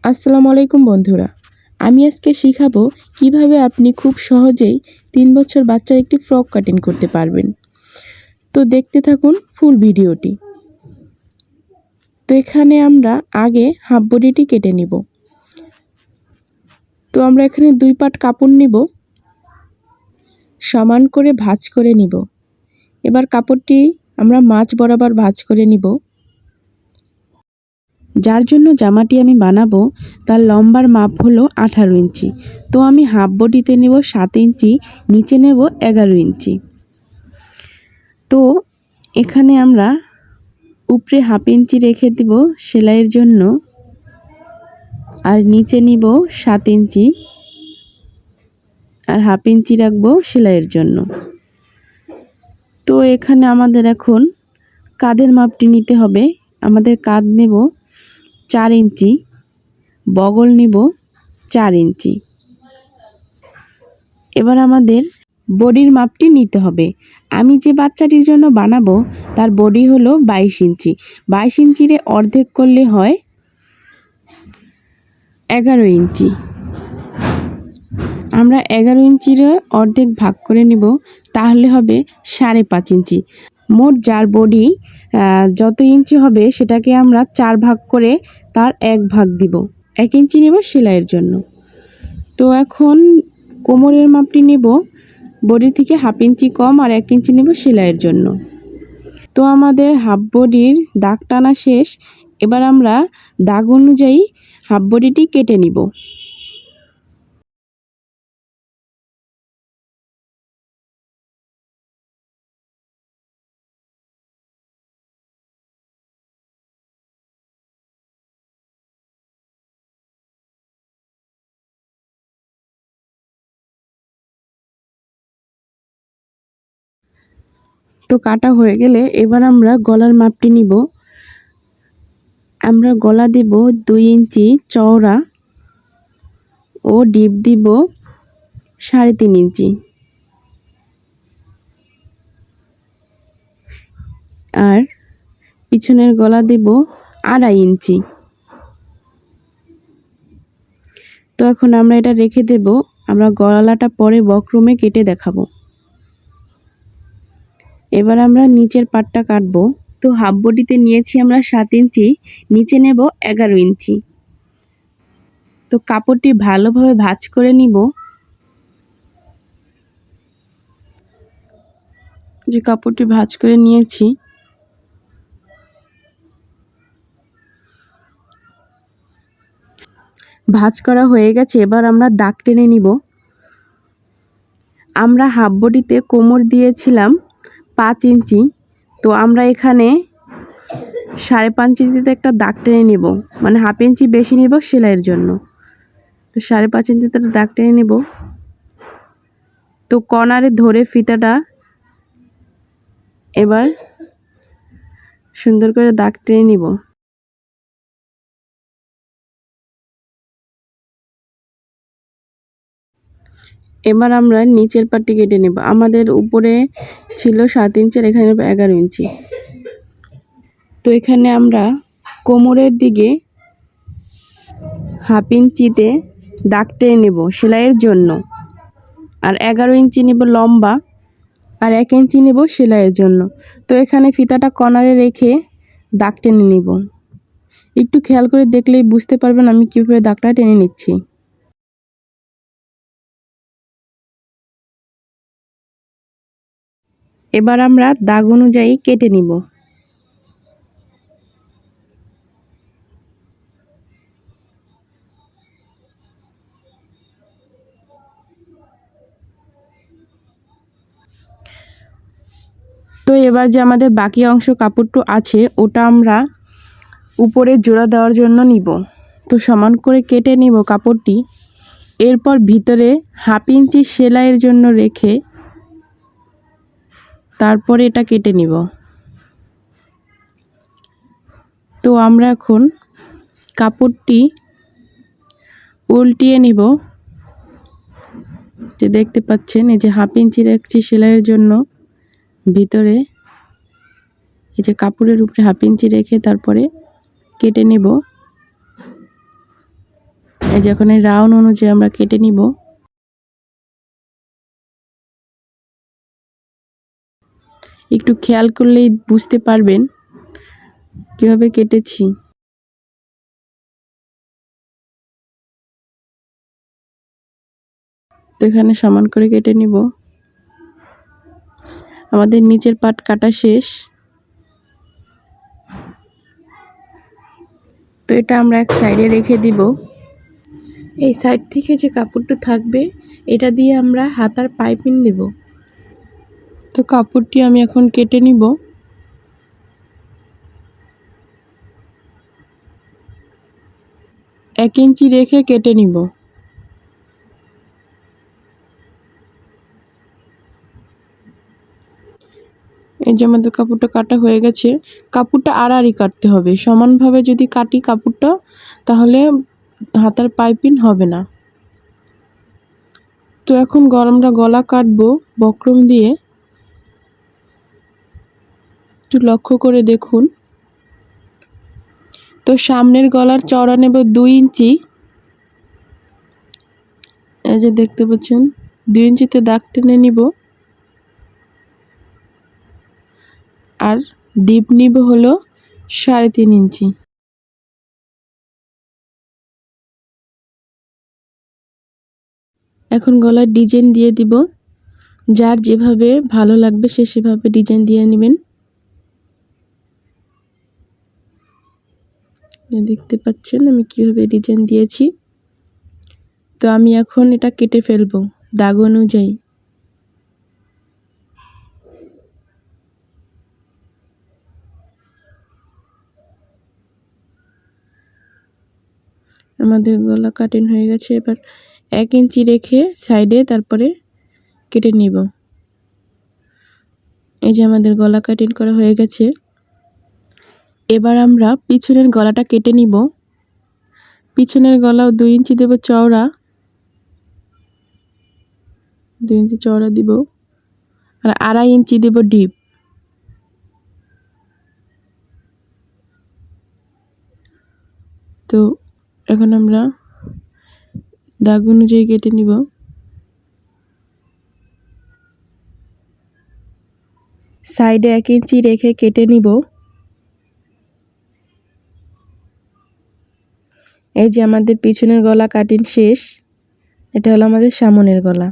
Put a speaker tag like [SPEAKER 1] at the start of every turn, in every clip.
[SPEAKER 1] আসসালামু আলাইকুম বন্ধুরা, আমি আজকে শিখাবো কিভাবে আপনি খুব সহজেই 3 বছর বাচ্চার একটি ফ্রক কাটিং করতে পারবেন। তো দেখতে থাকুন ফুল ভিডিওটি। তো এখানে আমরা আগে হাফ বডিটি কেটে নিব। তো আমরা এখানে 2 পাট কাপড় নিব, সমান করে ভাঁজ করে নিব। এবার কাপড়টি আমরা মাঝ বরাবর ভাঁজ করে নিব। যার জন্য জামাটি আমি বানাবো তার লম্বার মাপ হলো 18 ইঞ্চি। তো আমি হাফ বডিতে নেব 7 ইঞ্চি, নিচে নেব 11 ইঞ্চি। তো এখানে আমরা উপরে হাফ ইঞ্চি রেখে দিব সেলাইয়ের জন্য, আর নিচে নিব 7 ইঞ্চি আর হাফ ইঞ্চি রাখবো সেলাইয়ের জন্য। তো এখানে আমাদের এখন কাঁধের মাপটি নিতে হবে। আমাদের কাঁধ নেব 4 ইঞ্চি, বগল নিব 4 ইঞ্চি। এবার আমাদের বডির মাপটি নিতে হবে। আমি যে বাচ্চাটির জন্য বানাবো তার বডি হলো 22 ইঞ্চি। 22 ইঞ্চিরে অর্ধেক করলে হয় 11 ইঞ্চি। আমরা 11 ইঞ্চির অর্ধেক ভাগ করে নেব, তাহলে হবে 5.5 ইঞ্চি। মোট যার বডি যত ইঞ্চি হবে সেটাকে আমরা 4 ভাগ করে তার 1 ভাগ দিব। 1 ইঞ্চি নেব সেলাইয়ের জন্য। তো এখন কোমরের মাপটি নেব বডি থেকে হাফ ইঞ্চি কম, আর 1 ইঞ্চি নেব সেলাইয়ের জন্য। তো আমাদের হাফ বডির দাগ টানা শেষ। এবার আমরা দাগ অনুযায়ী হাফ বডিটি কেটে নিব। তো কাটা হয়ে গেলে এবার আমরা গলার মাপটি নিব। আমরা গলা দেব 2 ইঞ্চি চওড়া ও ডিপ দিব 3.5 ইঞ্চি, আর পিছনের গলা দেব 2.5 ইঞ্চি। তো এখন আমরা এটা রেখে দেব, আমরা গলাটা পরে বক্রমে কেটে দেখাবো। এবার আমরা নিচের পাটটা কাটবো। তো হাফ বডিতে নিয়েছি আমরা 7 ইঞ্চি, নিচে নেব 11 ইঞ্চি। তো কাপড়টি ভালোভাবে ভাঁজ করে নিব। যে কাপড়টি ভাঁজ করে নিয়েছি, ভাঁজ করা হয়ে গেছে। এবার আমরা দাগ টেনে নিব। আমরা হাফ বডিতে কোমর দিয়েছিলাম 5 ইঞ্চি, তো আমরা এখানে 5.5 ইঞ্চিতে একটা দাগ টেনে নিব, মানে হাফ ইঞ্চি বেশি নিব সেলাইয়ের জন্য। তো 5.5 ইঞ্চিতে দাগ টেনে নিব। তো কর্নারে ধরে ফিতাটা এবার সুন্দর করে দাগ টেনে নিব। এবার আমরা নিচের পাটটি কেটে নেব। আমাদের উপরে ছিল 7 ইঞ্চি, আর এখানে 11 ইঞ্চি। তো এখানে আমরা কোমরের দিকে হাফ ইঞ্চিতে দাগ টেনে নেব সেলাইয়ের জন্য, আর 11 ইঞ্চি নেব লম্বা, আর 1 ইঞ্চি নেব সেলাইয়ের জন্য। তো এখানে ফিতাটা কর্নারে রেখে দাগ টেনে নিব। একটু খেয়াল করে দেখলেই বুঝতে পারবেন আমি কীভাবে দাগটা টেনে নিচ্ছি। এবার আমরা দাগ অনুযায়ী কেটে নিব। তো এবার যে আমাদের বাকি অংশ কাপড়টা আছে ওটা আমরা উপরে জোড়া দেওয়ার জন্য নিব। তো সমান করে কেটে নিব কাপড়টি। এরপর ভিতরে হাফ ইঞ্চি সেলাইয়ের জন্য রেখে তারপরে এটা কেটে নিব। তো আমরা এখন কাপড়টি উল্টিয়ে নিব। যে দেখতে পাচ্ছেন, এই যে হাফ ইঞ্চি রাখছি সেলাইয়ের জন্য, ভিতরে এই যে কাপড়ের উপরে হাফ ইঞ্চি রেখে তারপরে কেটে নেব। এই যে এখন এই রাউন্ড অনুযায়ী আমরা কেটে নিব। একটু খেয়াল করলেই বুঝতে পারবেন কিভাবে কেটেছি। তো এখানে সমান করে কেটে নিব। আমাদের নিচের পাট কাটা শেষ। তো এটা আমরা এক সাইডে রেখে দিব। এই সাইড থেকে যে কাপড়টা থাকবে এটা দিয়ে আমরা হাতার পাইপিং দেব। তো কাপড়টি আমি এখন কেটে নিব। 1 ইঞ্চি রেখে কেটে নিব। এই যে আমাদের কাপড়টা কাটা হয়ে গেছে। কাপড়টা আড়াআড়ি কাটতে হবে। সমানভাবে যদি কাটি কাপড়টা তাহলে হাতার পাইপিং হবে না। তো এখন আমরা গলা কাটবো বক্রম দিয়ে। একটু লক্ষ্য করে দেখুন। তো সামনের গলার চওড়া নেব 2 ইঞ্চি। এই যে দেখতে পাচ্ছেন 2 ইঞ্চিতে দাগ টেনে নিব। আর ডিপ নিব হলো 3.5 ইঞ্চি। এখন গলার ডিজাইন দিয়ে দিব। যার যেভাবে ভালো লাগবে সে সেভাবে ডিজাইন দিয়ে নেবেন। দেখতে পাচ্ছেন আমি কিভাবে ডিজাইন দিয়েছি। তো আমি এখন এটা কেটে ফেলবো দাগ অনুযায়ী। আমাদের গলা কাটিং হয়ে গেছে। এবার 1 ইঞ্চি রেখে সাইডে তারপরে কেটে নিব। এই যে আমাদের গলা কাটিং করা হয়ে গেছে। এবার আমরা পিছনের গলাটা কেটে নিব। পিছনের গলাও 2 ইঞ্চি দেব চওড়া। 2 ইঞ্চি চওড়া দিব। আর 2.5 ইঞ্চি দেব ডিপ। তো এখন আমরা দাগ অনুযায়ী কেটে নিব। সাইডে 1 ইঞ্চি রেখে কেটে নিব। এই যে আমাদের পিছনের গলা কাটিং শেষ। এটা হলো আমাদের সামনের গলা।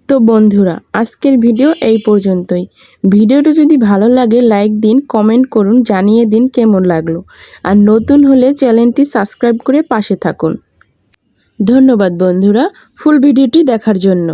[SPEAKER 1] তো বন্ধুরা আজকের ভিডিও এই পর্যন্তই। ভিডিওটা যদি ভালো লাগে লাইক দিন, কমেন্ট করুন, জানিয়ে দিন কেমন লাগলো। আর নতুন হলে চ্যানেলটি সাবস্ক্রাইব করে পাশে থাকুন। ধন্যবাদ বন্ধুরা ফুল ভিডিওটি দেখার জন্য।